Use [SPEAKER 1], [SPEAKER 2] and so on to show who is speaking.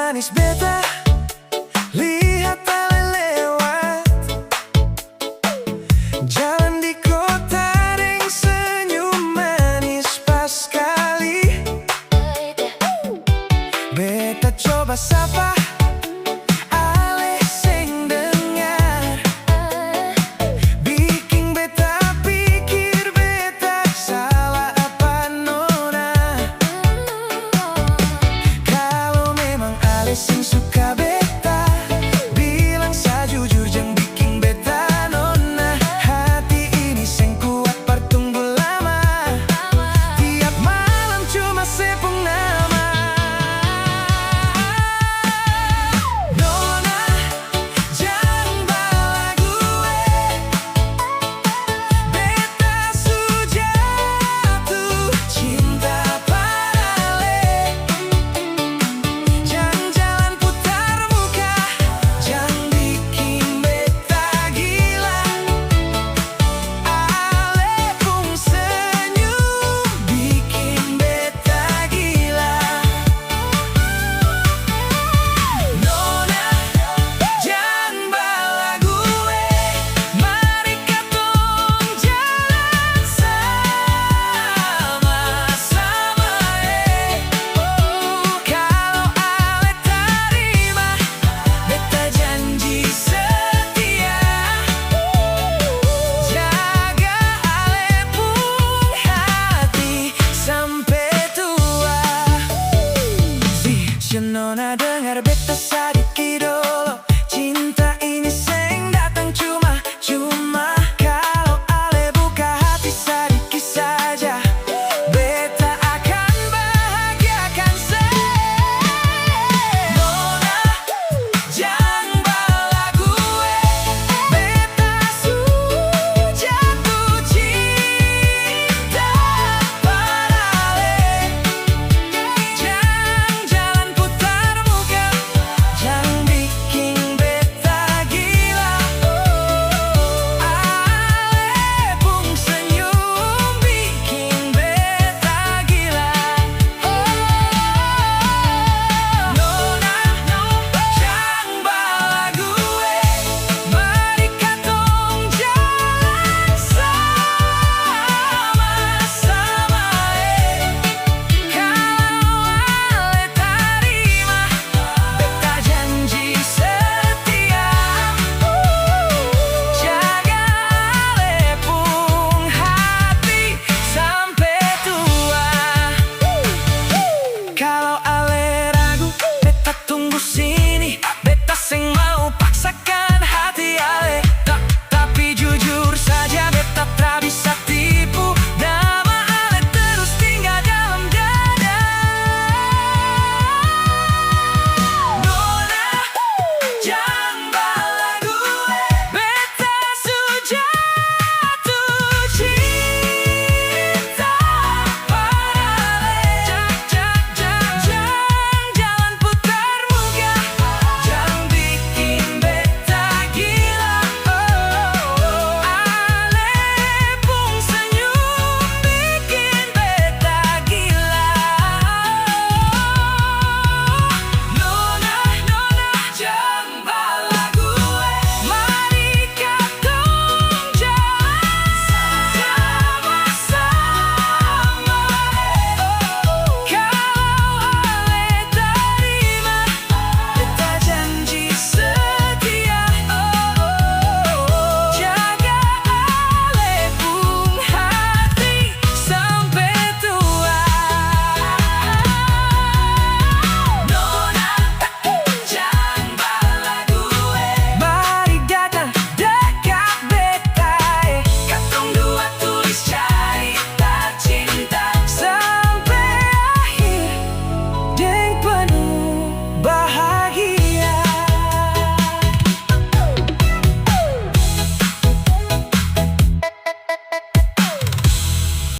[SPEAKER 1] manis beta, lihat ale lewat jalan di kota deng senyum manis pas kali. Beta coba sapa ale seng dengar, bikin beta pikir beta salah apa nona. Kalau memang ale seng suka beta, bilang sajujur jang bikin beta nona. Hati ini seng kuat pertunggu lama, tiap malam cuma sepung nama. Nona, jang bala gue, beta su jatuh cinta padale. Jang jalan putar muka, jang bikin beta gila. Ale pun senyum bikin beta gila. Nona, jang bala gue, mari katong jalan sama-sama. Kalau ale tarima, beta janji setia, jaga ale pun hati sampai tua. Si nona dengar beta sadiki dolo, cinta ini seng datang cuma-cuma. Kalau ale buka hati sadiki saja, beta akan bahagiakan Nona, jang bala gue, beta su jatuh cinta padale. Jang jalan putar muka, jang bikin beta gila. Ale pun senyum bikin beta gila. Nona, jang bala gue, mari katong jalan sama-sama. Kalau ale tarima, beta janji setia, jaga ale pun hati sampai tua. Kalau